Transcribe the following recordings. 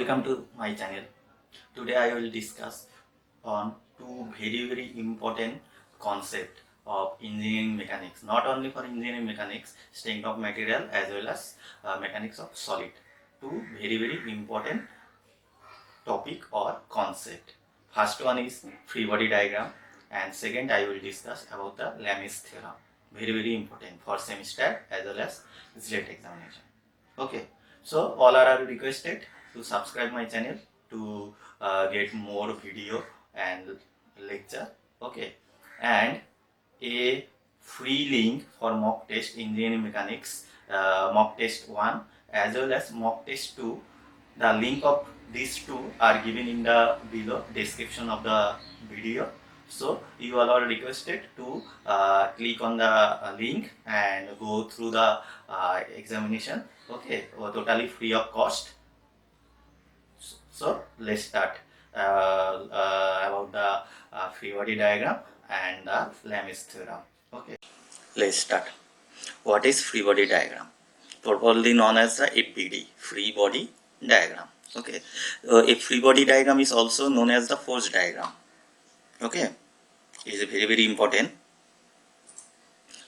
Welcome to my channel. Today I will discuss on two very important concept of engineering mechanics. Not only for engineering mechanics, strength of material as well as mechanics of solid. Two very important topic or concept. First one is free body diagram, and second I will discuss about the Lami's theorem. Very important for semester as well as state examination. Okay, so all are requested to subscribe my channel to get more video and lecture. Okay, and a free link for mock test engineering mechanics, mock test 1 as well as mock test 2. The link of these two are given in the below description of the video. So you all are requested to click on the link and go through the examination. Okay, totally free of cost. So let's start about the free body diagram and the Lami's theorem. Okay, let's start. What is free body diagram? Properly known as the FBD, free body diagram. Okay, a free body diagram is also known as the force diagram. Okay, it is very important.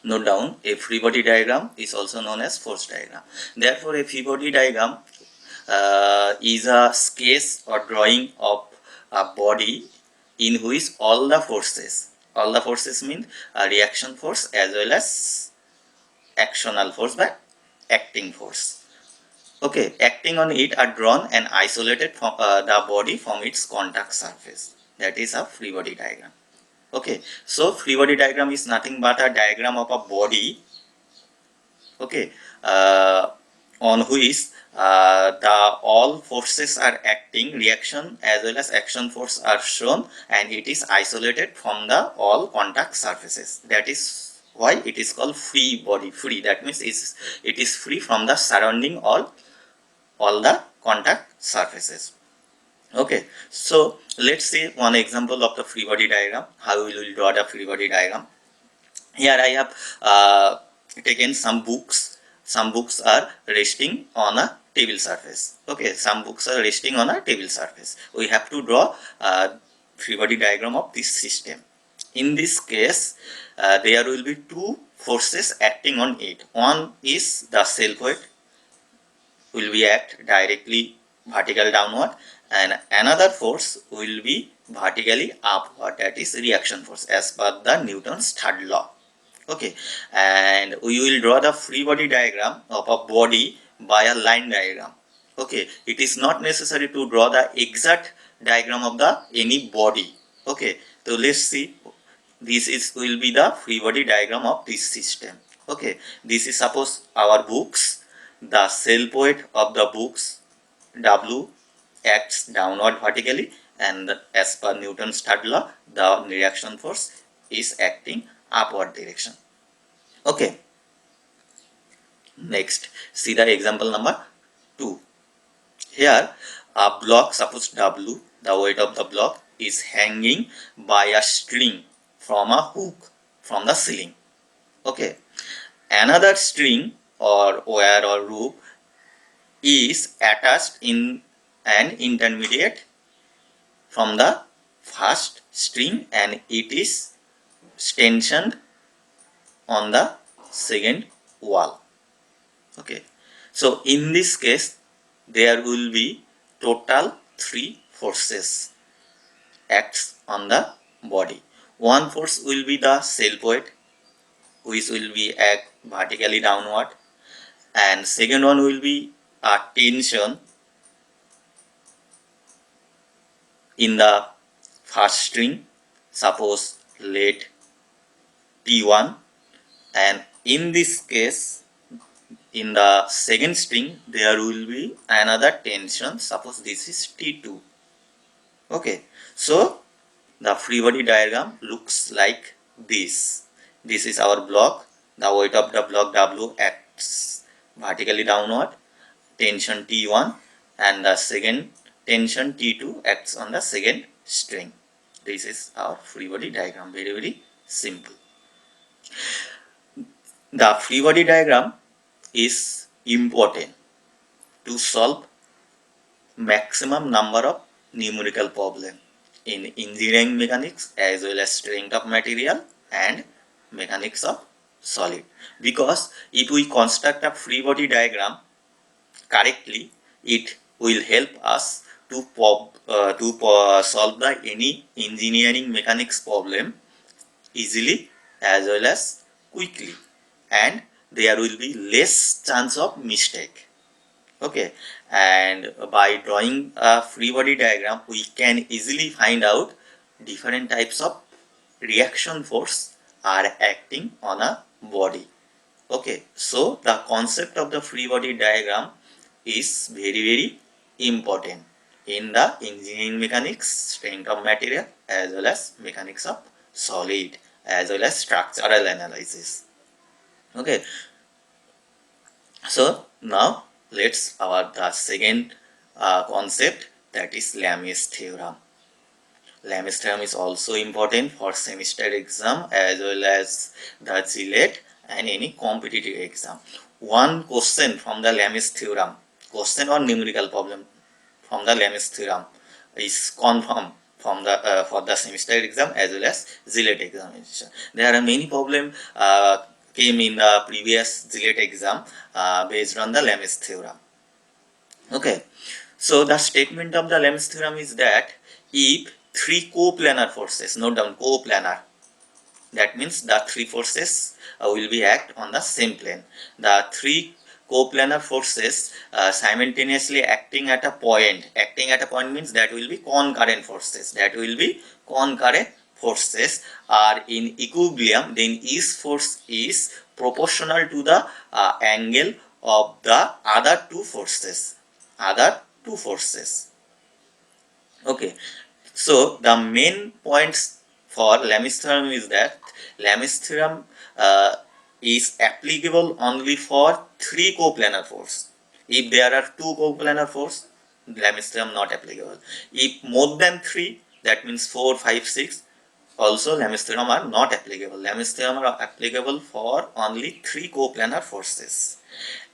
Note down, a free body diagram is also known as force diagram. Therefore, a free body diagram is a sketch or drawing of a body in which all the forces mean a reaction force as well as actional force by acting force. Okay, acting on it are drawn and isolated from the body from its contact surface. That is a free body diagram. Okay, so free body diagram is nothing but a diagram of a body. Okay, on which the all forces are acting, reaction as well as action force are shown, and it is isolated from the all contact surfaces. That is why it is called free body. Free, that means it is free from the surrounding all the contact surfaces. Okay, so let's see one example of the free body diagram, how we will draw the free body diagram. Here I have taken some books. Some books are resting on a table surface. Okay, some books are resting on a table surface. We have to draw a free body diagram of this system. In this case, there will be two forces acting on it. One is the self weight, will be act directly vertical downward, and another force will be vertically upward, that is reaction force as per the Newton's third law. Okay, and we will draw the free body diagram of a body by a line diagram. Okay, it is not necessary to draw the exact diagram of the any body. Okay, so let's see, this is will be the free body diagram of this system. Okay, this is suppose our books. The self weight of the books W acts downward vertically, and as per Newton's third law, the reaction force is acting upward direction. Okay, next see the example number 2. Here a block, suppose W, the weight of the block is hanging by a string from a hook from the ceiling. Okay, another string or wire or rope is attached in an intermediate from the first string, and it is tensioned on the second wall. Okay, so in this case there will be total 3 forces acts on the body. One force will be the self weight, which will be act vertically downward, and second one will be a tension in the first string, suppose let T1, and in this case in the second string there will be another tension, suppose this is T2. Okay, so the free body diagram looks like this. This is our block. The weight of the block W acts vertically downward, tension T1, and the second tension T2 acts on the second string. This is our free body diagram. Very simple. The free body diagram is important to solve maximum number of numerical problem in engineering mechanics as well as strength of material and mechanics of solid. Because if we construct a free body diagram correctly, it will help us to solve the any engineering mechanics problem easily as well as quickly, and there will be less chance of mistake. Okay, and by drawing a free body diagram we can easily find out different types of reaction force are acting on a body. Okay, so the concept of the free body diagram is very important in the engineering mechanics, strength of material as well as mechanics of solid as well as structural analysis. Okay, so now let's about the second concept, that is Lami's theorem. Lami's theorem is also important for semester exam as well as the GLET and any competitive exam. One question from the Lami's theorem, question or numerical problem from the Lami's theorem is confirmed from the for the semester exam as well as GLET examination. There are many problems came in the previous GLET exam based on the Lami's theorem. Okay, so the statement of the Lami's theorem is that if three coplanar forces, note down coplanar, that means the three forces will be act on the same plane. The three coplanar forces simultaneously acting at a point means that will be concurrent forces. Are in equilibrium, then each force is proportional to the angle of the other two forces. Okay, so the main points for Lami's theorem is that Lami's theorem is applicable only for three coplanar force. If there are two coplanar force, Lami's theorem not applicable. If more than three, that means 4, 5, 6, also Lami's theorem are not applicable. Lami's theorem are applicable for only three coplanar forces,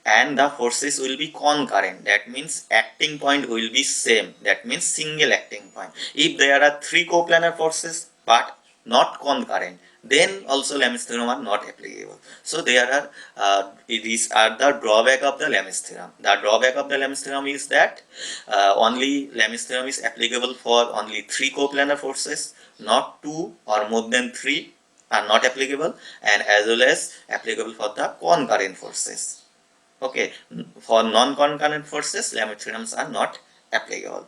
and the forces will be concurrent, that means acting point will be same, that means single acting point. If there are three coplanar forces but not concurrent, then also Lami's theorem are not applicable. So there are these are the drawback of the Lami's theorem. The drawback of the Lami's theorem is that only Lami's theorem is applicable for only three coplanar forces, not two or more than three are not applicable, and as well as applicable for the concurrent forces. Okay, for non-concurrent forces, Lami's theorems are not applicable.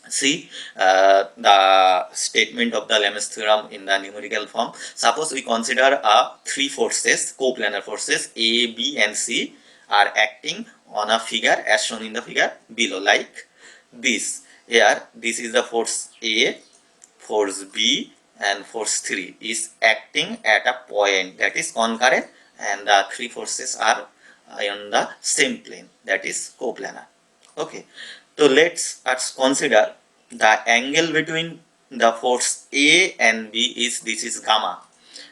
See the statement of the Lami's theorem in the numerical form. Suppose we consider three forces, coplanar forces A, B, and C are acting on a figure as shown in the figure below, like this. Here, this is the force A, force B, and force 3 is acting at a point that is concurrent, and the three forces are on the same plane, that is coplanar. Okay, so let's consider the angle between the force A and B is, this is gamma,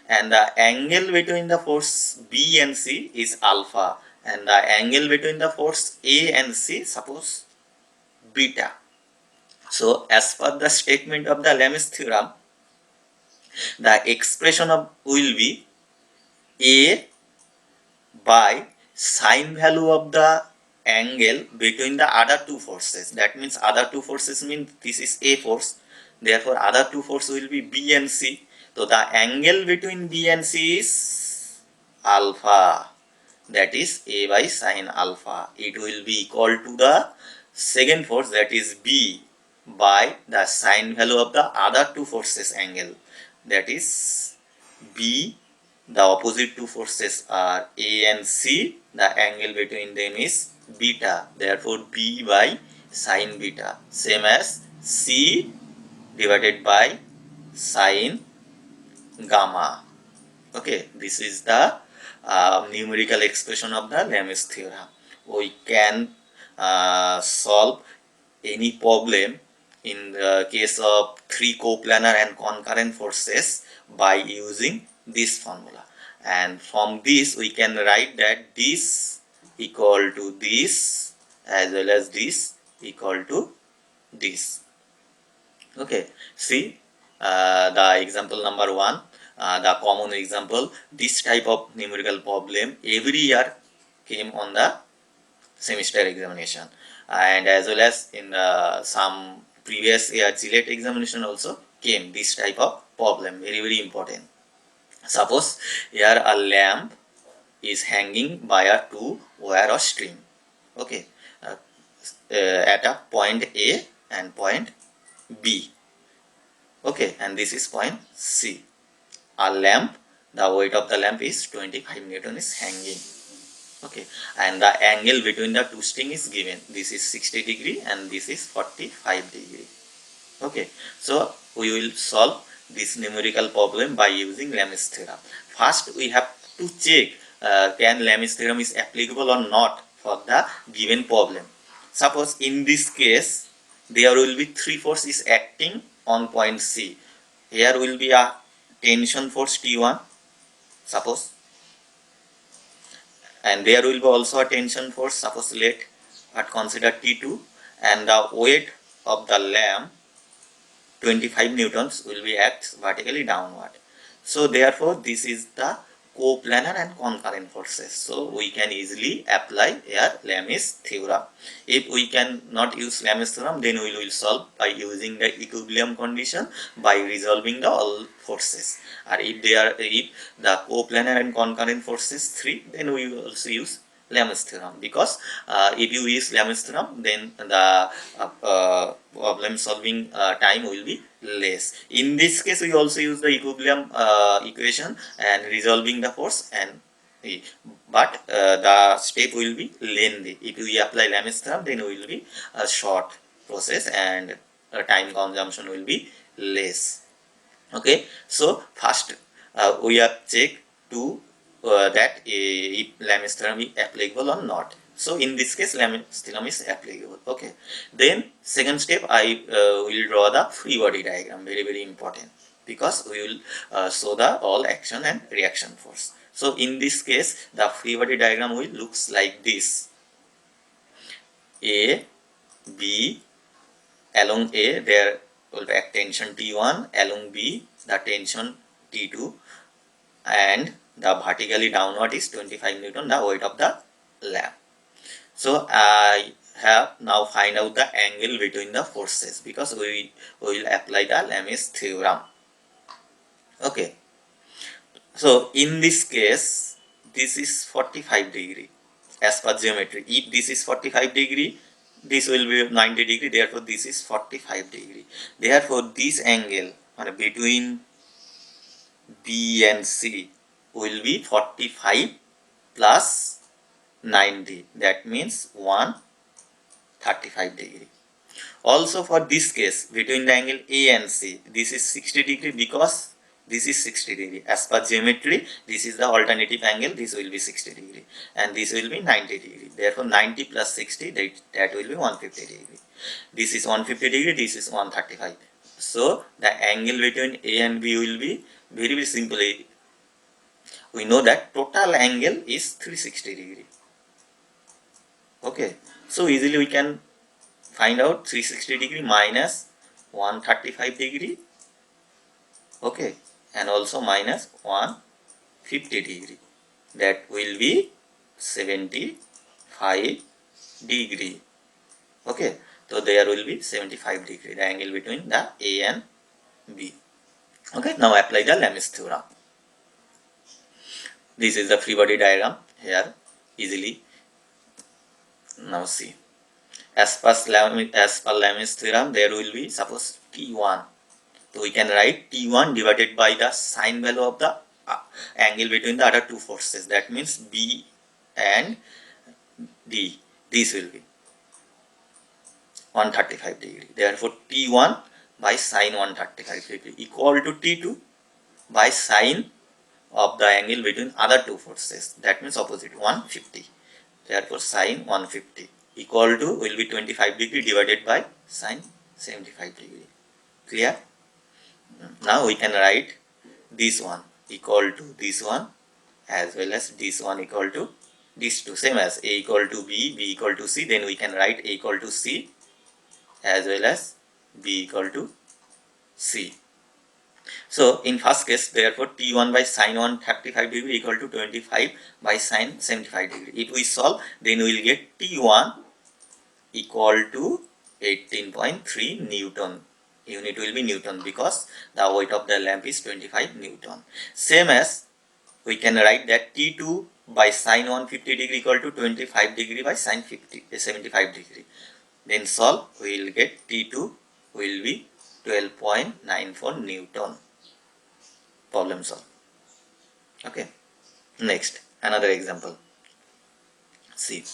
and the angle between the force B and C is alpha, and the angle between the force A and C, suppose beta. So as per the statement of the Lami's theorem, the expression of will be A by sine value of the angle between the other two forces. That means other two forces means this is A force, therefore other two forces will be B and C. So the angle between B and C is alpha, that is A by sine alpha. It will be equal to the second force, that is B, by the sine value of the other two forces angle, that is B. The opposite two forces are A and C. The angle between them is beta. Therefore, B by sine beta, same as C divided by sine gamma. Okay, this is the numerical expression of the Lami's theorem. We can solve any problem in the case of three coplanar and concurrent forces by using this formula, and from this we can write that this equal to this as well as this equal to this. Okay, see the example number 1, the common example. This type of numerical problem every year came on the semester examination, and as well as in some previous year GLET examination also came this type of problem. Very important. Suppose here a lamp is hanging by a two wire or string. Okay, uh, at a point A and point B. Okay, and this is point C. A lamp, the weight of the lamp is 25 Newton is hanging. Okay, and the angle between the two string is given. This is 60 degree and this is 45 degree. Okay, so we will solve this numerical problem by using Lam's theorem. First, we have to check can Lam's theorem is applicable or not for the given problem. Suppose in this case, there will be three forces acting on point C. Here will be a tension force T1, suppose, and there will be also a tension force, suppose let consider T2, and the weight of the lamp 25 newtons will be act vertically downward. So therefore this is the coplanar and concurrent forces. So we can easily apply here Lam's theorem. If we can not use Lam's theorem, then we will solve by using the equilibrium condition by resolving the all forces. Or if the coplanar and concurrent forces 3, then we will also use Lam's theorem, because if you use Lam's theorem, then the problem solving time will be less. In this case, we also use the equilibrium equation and resolving the force, and but the step will be lengthy. If we apply Lam's theorem, then will be a short process and time consumption will be less. Okay, so first we have checked to that if Lam's theorem is applicable or not. So in this case, Lam's theorem is applicable. Okay, then second step, I will draw the free body diagram. Very important, because we will show the all action and reaction force. So in this case, the free body diagram will looks like this. A, B, along A there will be tension T1, along B the tension T2, and the vertically downward is 25 Newton, the weight of the lamp. So I have now find out the angle between the forces, because we will apply the Lam's theorem. Okay, so in this case, this is 45 degree as per geometry. If this is 45 degree, this will be 90 degree, therefore this is 45 degree. Therefore this angle between B and C will be 45 plus 90, that means 135 degree. Also for this case, between the angle A and C, this is 60 degree, because this is 60 degree. As per geometry, this is the alternative angle, this will be 60 degree, and this will be 90 degree. Therefore 90 plus 60, that will be 150 degree. This is 150 degree, this is 135. So the angle between A and B will be very simple. We know that total angle is 360 degree. Okay, so easily we can find out 360 degree minus 135 degree. Okay, and also minus 150 degree, that will be 75 degree. Okay, so there will be 75 degree, the angle between the A and B. Okay, now apply the Lam's theorem. This is the free body diagram here, easily. Now see, as per Lam's theorem, there will be, suppose T1. So we can write T1 divided by the sine value of the angle between the other two forces. That means B and D. This will be 135 degree. Therefore T1 by sine 135 degree equal to T2 by sine of the angle between other two forces. That means opposite, 150. Therefore sine 150 equal to will be 25 degree divided by sine 75 degree. Clear? Now we can write this one equal to this one, as well as this one equal to these two, same as A equal to B, B equal to C. Then we can write A equal to C as well as B equal to C. So in first case, therefore T1 by sine 135 degree equal to 25 by sine 75 degree. If we solve, then we will get T1 equal to 18.3 Newton. Unit will be Newton because the weight of the lamp is 25 Newton. Same as we can write that T2 by sine 150 degree equal to 25 degree by sine 75 degree. Then solve, we will get T2 will be 12.94 Newton. Problem solved. Okay. Next, another example. See,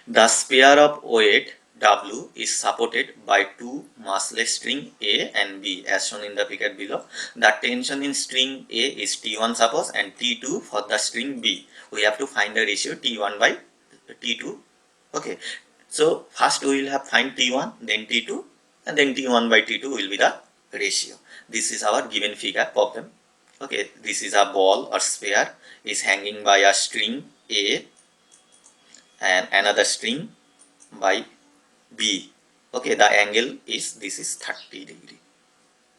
the sphere of weight W is supported by two massless string A and B as shown in the figure below. The tension in string A is T1 suppose and T2 for the string B. We have to find the ratio T1 by T2. Okay. So first we will have find T1, then T2, and then T1 by T2 will be the ratio. This is our given figure problem. Okay, this is a ball or sphere is hanging by a string A and another string by B. Okay, the angle is, this is 30 degree.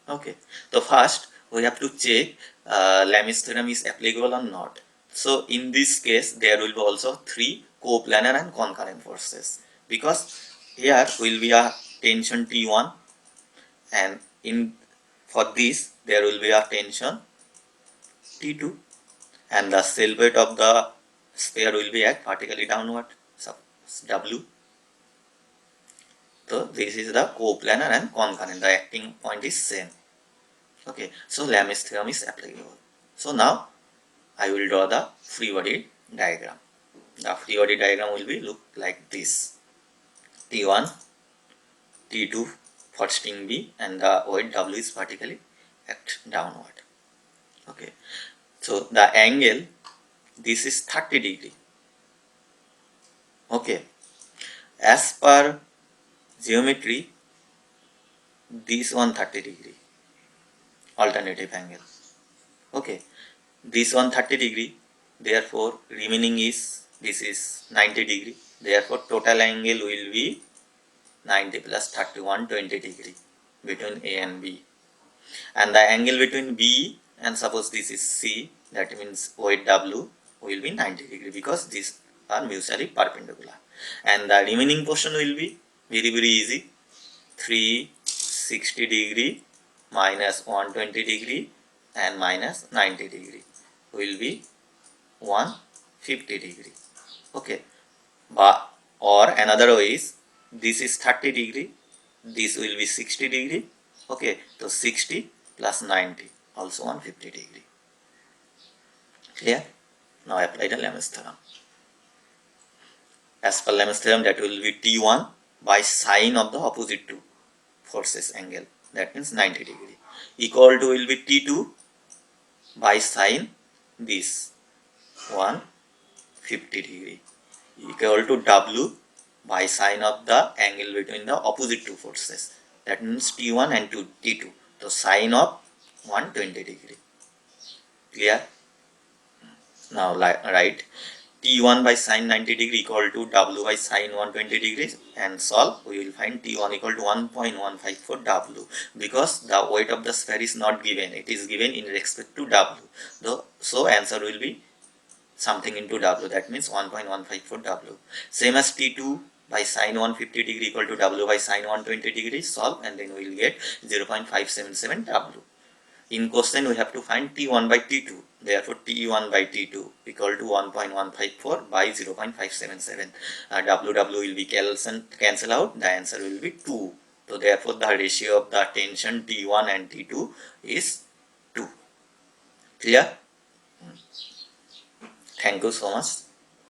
Okay, so first we have to check Lami's theorem is applicable or not. So in this case, there will be also three coplanar and concurrent forces because here will be a tension T1 and in for this there will be a tension T2 and the cell weight of the sphere will be at vertically downward, W. So this is the coplanar and concurrent. The acting point is same. Okay, so Lami's theorem is applicable. So now I will draw the free body diagram. The free body diagram will be look like this. T1, T2 for string B and the weight W is vertically act downward. Okay, so the angle, this is 30 degree. Okay, as per geometry, this one 30 degree alternative angle. Okay, this one 30 degree, therefore remaining is, this is 90 degree, therefore total angle will be 90 plus 31, 20 degree between A and B. And the angle between B and suppose this is C, that means weight W will be 90 degree because these are mutually perpendicular. And the remaining portion will be very easy, 360 degree minus 120 degree and minus 90 degree will be 150 degree. Okay, but or another way is, this is 30 degree, this will be 60 degree. Okay, so 60 plus 90 also 150 degree. Clear? Now apply the Lami's theorem. As per Lami's theorem, that will be T1 by sine of the opposite two forces angle, that means 90 degree, equal to will be T2 by sine this 150 degree, equal to W by sine of the angle between the opposite two forces, that means T1 and T2, so sine of 120 degree. Clear? Now write T1 by sine 90 degree equal to W by sine 120 degrees and solve. We will find T1 equal to 1.15 for W because the weight of the sphere is not given, it is given in respect to W. So answer will be something into W, that means 1.15 for W. Same as T2 by sine 150 degree equal to W by sine 120 degrees, solve and then we will get 0.577 W. In question we have to find T1 by T2, therefore T1 by T2 equal to 1.154 by 0.577. W will be cancel out, the answer will be 2. So therefore the ratio of the tension T1 and T2 is 2. Clear? Thank you so much.